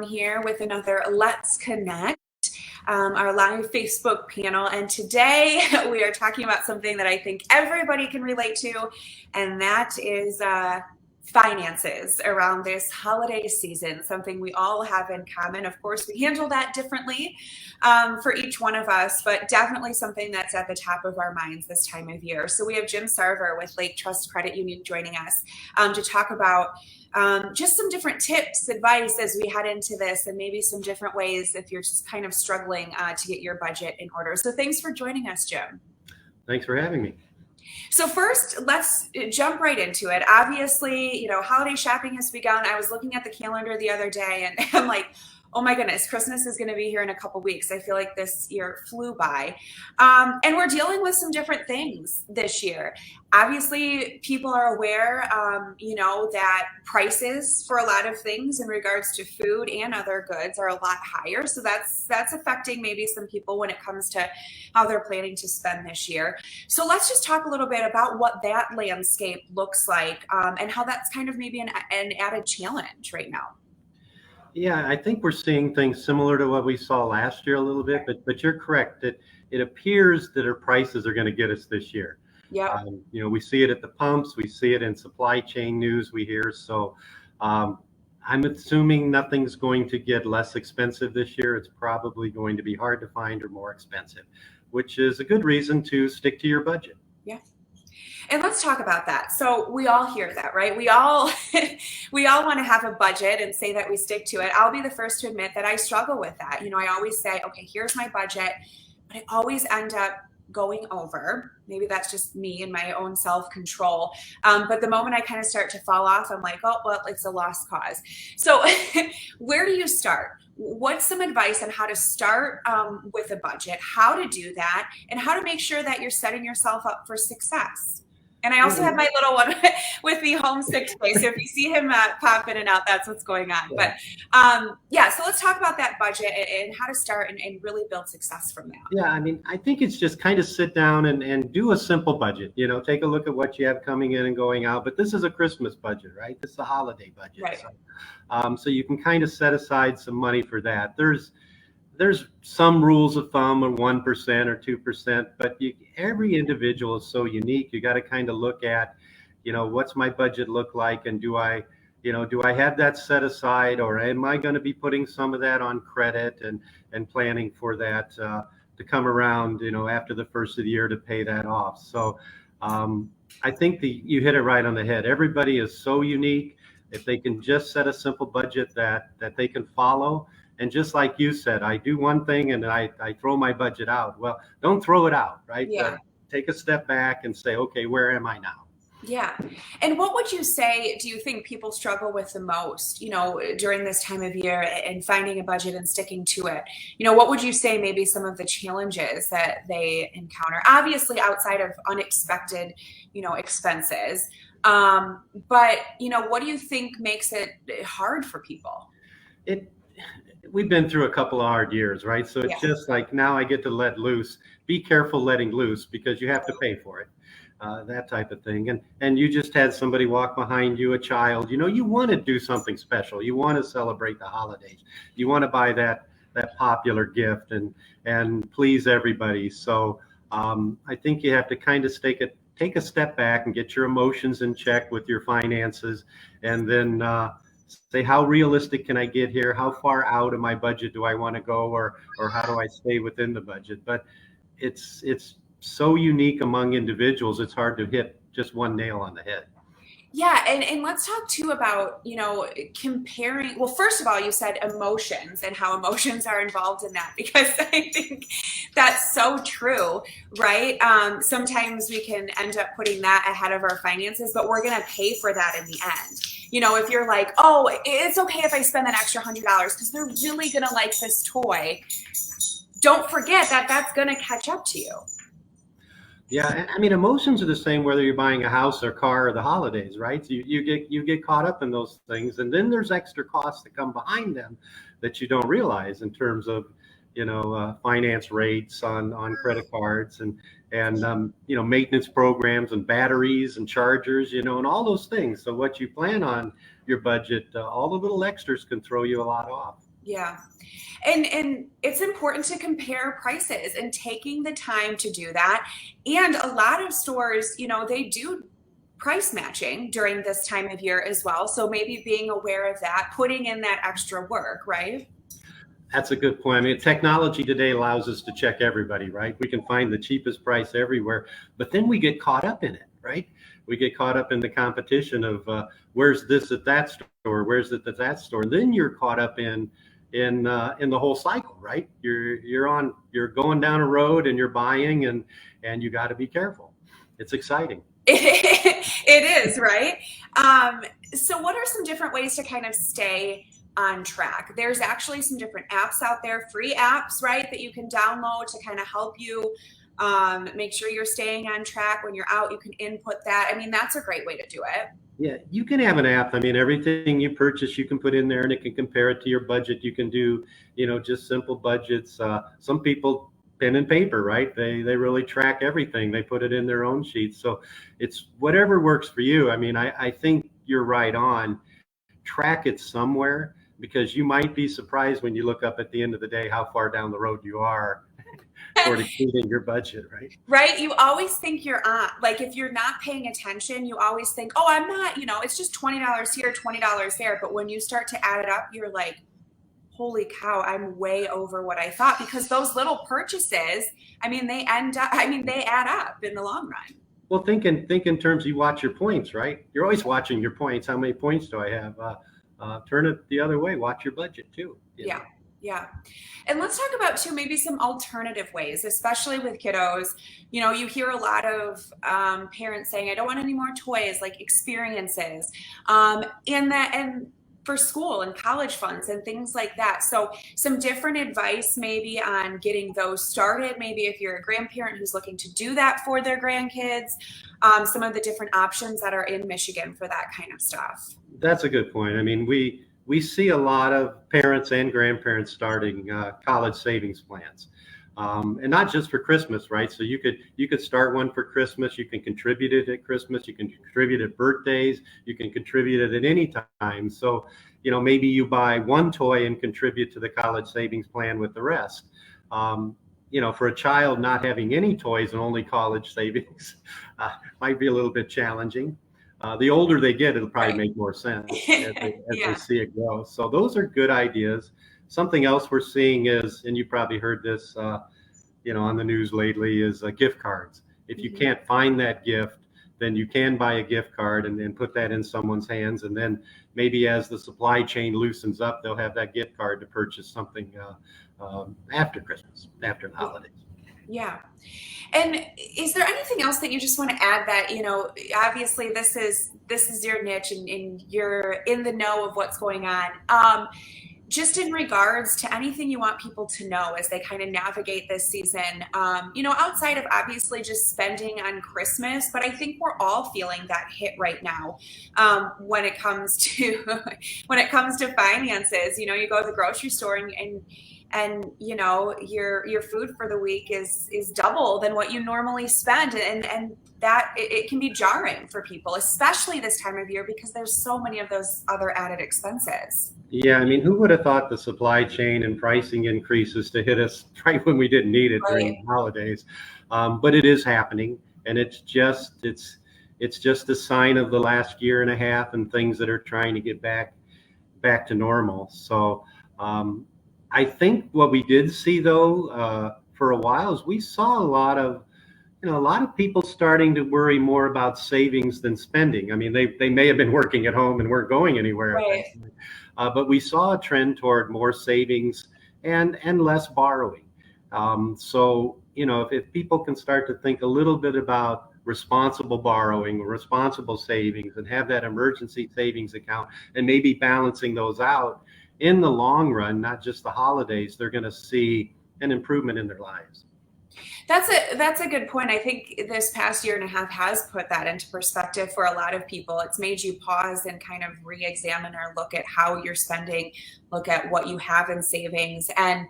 here with another Let's Connect, our live Facebook panel. And today we are talking about something that I think everybody can relate to, and that is finances around this holiday season, something we all have in common. Of course, we handle that differently for each one of us, but definitely something that's at the top of our minds this time of year. So we have Jim Sarver with Lake Trust Credit Union joining us to talk about just some different tips, advice as we head into this, and maybe some different ways if you're just kind of struggling to get your budget in order. So thanks for joining us, Jim. Thanks for having me. So first, let's jump right into it. Obviously, holiday shopping has begun. I was looking at the calendar the other day and I'm like, oh my goodness, Christmas is going to be here in a couple weeks. I feel like this year flew by. And we're dealing with some different things this year. Obviously, people are aware, that prices for a lot of things in regards to food and other goods are a lot higher. So that's affecting maybe some people when it comes to how they're planning to spend this year. So let's just talk a little bit about what that landscape looks like and how that's kind of maybe an added challenge right now. Yeah, I think we're seeing things similar to what we saw last year a little bit, but you're correct that it appears that our prices are going to get us this year. Yeah. We see it at the pumps, we see it in supply chain news we hear. So I'm assuming nothing's going to get less expensive this year. It's probably going to be hard to find or more expensive, which is a good reason to stick to your budget. Yeah. And let's talk about that. So we all hear that, right? We all want to have a budget and say that we stick to it. I'll be the first to admit that I struggle with that. I always say, okay, here's my budget, but I always end up going over. Maybe that's just me and my own self-control. But the moment I kind of start to fall off, I'm like, oh, well, it's a lost cause. So where do you start? What's some advice on how to start with a budget, how to do that, and how to make sure that you're setting yourself up for success? And I also have my little one with me homesick today. So if you see him pop in and out, that's what's going on. Yeah. But so let's talk about that budget and how to start and really build success from that. Yeah, I think it's just kind of sit down and do a simple budget. Take a look at what you have coming in and going out. But this is a Christmas budget, right? This is a holiday budget. Right. So you can kind of set aside some money for that. There's some rules of thumb of 1% or 2%, but every individual is so unique. You got to kind of look at, what's my budget look like, and do I have that set aside, or am I going to be putting some of that on credit and planning for that to come around, after the first of the year to pay that off. So I think you hit it right on the head. Everybody is so unique. If they can just set a simple budget that they can follow. And just like you said, I do one thing and I throw my budget out. Well, don't throw it out, right? Yeah. But take a step back and say, okay, where am I now? Yeah. And what would you say, do you think people struggle with the most, during this time of year and finding a budget and sticking to it? What would you say maybe some of the challenges that they encounter? Obviously outside of unexpected, expenses. But, what do you think makes it hard for people? We've been through a couple of hard years, right? So it's just like, now I get to let loose. Be careful letting loose because you have to pay for it, that type of thing. And you just had somebody walk behind you, a child. You want to do something special. You want to celebrate the holidays. You want to buy that popular gift and please everybody. So I think you have to kind of take a step back and get your emotions in check with your finances, and then say, how realistic can I get here? How far out of my budget do I want to go, or how do I stay within the budget? But it's so unique among individuals. It's hard to hit just one nail on the head. Yeah. And let's talk too about, comparing. Well, first of all, you said emotions and how emotions are involved in that, because I think that's so true, right? Sometimes we can end up putting that ahead of our finances, but we're going to pay for that in the end. If you're like, oh, it's okay if I spend that extra $100 because they're really going to like this toy, don't forget that that's going to catch up to you. Yeah, emotions are the same whether you're buying a house or car or the holidays, right? So you get caught up in those things, and then there's extra costs that come behind them that you don't realize in terms of finance rates on credit cards, and maintenance programs and batteries and chargers, and all those things. So what you plan on your budget, all the little extras can throw you a lot off. Yeah. And it's important to compare prices and taking the time to do that. And a lot of stores, they do price matching during this time of year as well. So maybe being aware of that, putting in that extra work, right? That's a good point. I mean, technology today allows us to check everybody, right? We can find the cheapest price everywhere, but then we get caught up in it, right? We get caught up in the competition of where's this at that store, where's it at that store, and then you're caught up in the whole cycle, right? You're going down a road and you're buying, and you got to be careful. It's exciting. It is, right? So what are some different ways to kind of stay on track? There's actually some different apps out there, free apps, right, that you can download to kind of help you make sure you're staying on track. When you're out, you can input that. I mean, that's a great way to do it. Yeah, you can have an app. I mean, everything you purchase, you can put in there and it can compare it to your budget. You can do, just simple budgets. Some people pen and paper, right? They really track everything. They put it in their own sheets. So it's whatever works for you. I mean, I think you're right on. Track it somewhere, because you might be surprised when you look up at the end of the day how far down the road you are toward exceeding your budget, right? Right. You always think you're on, like, if you're not paying attention, you always think, oh, I'm not, it's just $20 here, $20 there. But when you start to add it up, you're like, holy cow, I'm way over what I thought, because those little purchases, they add up in the long run. Well, think in terms, you watch your points, right? You're always watching your points. How many points do I have? Turn it the other way. Watch your budget too. Yeah. Yeah. And let's talk about too, maybe some alternative ways, especially with kiddos. You hear a lot of parents saying, I don't want any more toys, like experiences, and for school and college funds and things like that. So some different advice maybe on getting those started. Maybe if you're a grandparent who's looking to do that for their grandkids, some of the different options that are in Michigan for that kind of stuff. That's a good point. I mean, we see a lot of parents and grandparents starting college savings plans, and not just for Christmas, right? So you could start one for Christmas. You can contribute it at Christmas. You can contribute at birthdays. You can contribute it at any time. So maybe you buy one toy and contribute to the college savings plan with the rest. For a child, not having any toys and only college savings might be a little bit challenging. The older they get, it'll probably make more sense as they see it grow. So those are good ideas. Something else we're seeing is, and you probably heard this, on the news lately, is gift cards. If you can't find that gift, then you can buy a gift card and then put that in someone's hands. And then maybe as the supply chain loosens up, they'll have that gift card to purchase something after Christmas, after the holidays. Yeah. And is there anything else that you just want to add that, obviously this is your niche and you're in the know of what's going on. Just in regards to anything you want people to know as they kind of navigate this season, outside of obviously just spending on Christmas, but I think we're all feeling that hit right now when it comes to finances. You go to the grocery store and your food for the week is double than what you normally spend, and that it can be jarring for people, especially this time of year, because there's so many of those other added expenses. Yeah, I mean, who would have thought the supply chain and pricing increases to hit us right when we didn't need it during the holidays? But it is happening, and it's just a sign of the last year and a half and things that are trying to get back to normal. So I think what we did see, though, for a while, is we saw a lot of people starting to worry more about savings than spending. I mean, they may have been working at home and weren't going anywhere. Right. But we saw a trend toward more savings and less borrowing. So, if people can start to think a little bit about responsible borrowing, responsible savings, and have that emergency savings account, and maybe balancing those out in the long run, not just the holidays, they're going to see an improvement in their lives. That's a good point. I think this past year and a half has put that into perspective for a lot of people. It's made you pause and kind of re-examine or look at how you're spending, look at what you have in savings. And,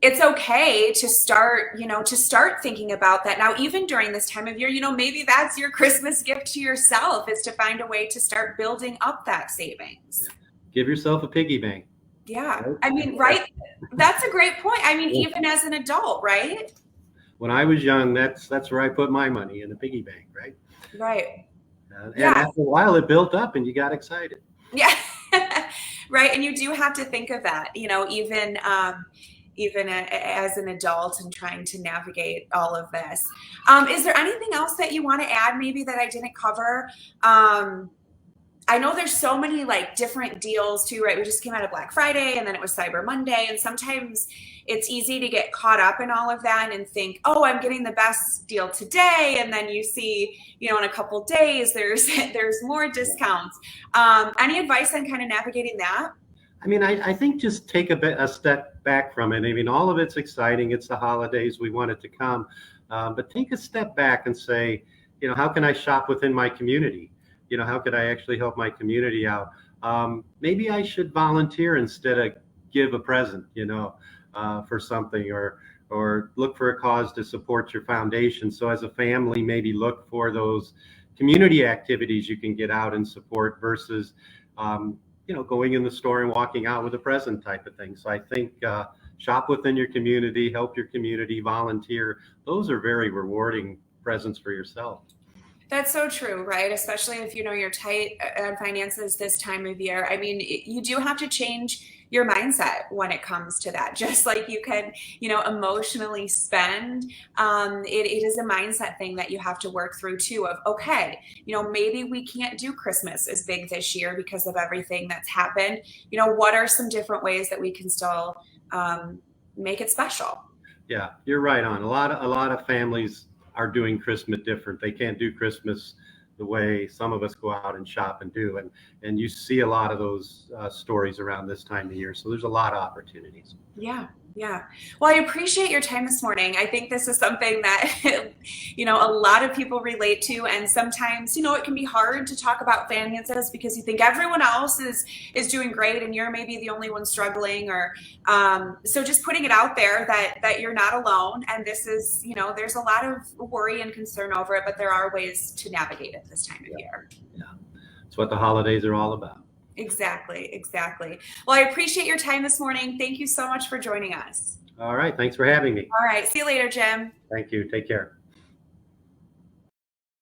it's okay to start, to start thinking about that now, even during this time of year. Maybe that's your Christmas gift to yourself, is to find a way to start building up that savings. Give yourself a piggy bank. Yeah. I mean, right. That's a great point. I mean, even as an adult, right? When I was young, that's where I put my money, in a piggy bank, right? Right. And after a while, it built up, and you got excited. Yeah. Right. And you do have to think of that, even as an adult and trying to navigate all of this. Is there anything else that you want to add, maybe, that I didn't cover? I know there's so many like different deals too, right? We just came out of Black Friday, and then it was Cyber Monday. And sometimes it's easy to get caught up in all of that and think, oh, I'm getting the best deal today. And then you see, in a couple days, there's more discounts. Any advice on kind of navigating that? I mean, I think just take a step back from it. I mean, all of it's exciting. It's the holidays. We want it to come. But take a step back and say, how can I shop within my community? How could I actually help my community out? Maybe I should volunteer instead of give a present, for something, or look for a cause to support your foundation. So as a family, maybe look for those community activities you can get out and support versus, going in the store and walking out with a present type of thing. So I think shop within your community, help your community, volunteer. Those are very rewarding presents for yourself. That's so true, right? Especially if you're tight on finances this time of year. I mean, you do have to change your mindset when it comes to that. Just like you can, emotionally spend, it is a mindset thing that you have to work through too, of, okay, maybe we can't do Christmas as big this year because of everything that's happened. What are some different ways that we can still make it special? Yeah, you're right on. A lot of families are doing Christmas different. They can't do Christmas the way some of us go out and shop and do. And you see a lot of those stories around this time of year. So there's a lot of opportunities. Yeah. Yeah. Well, I appreciate your time this morning. I think this is something that, a lot of people relate to. And sometimes, it can be hard to talk about finances because you think everyone else is doing great and you're maybe the only one struggling, or so just putting it out there that you're not alone. And this is, there's a lot of worry and concern over it, but there are ways to navigate it this time of year. Yeah. It's what the holidays are all about. Exactly. Well, I appreciate your time this morning. Thank you so much for joining us. All right. Thanks for having me. All right. See you later, Jim. Thank you. Take care.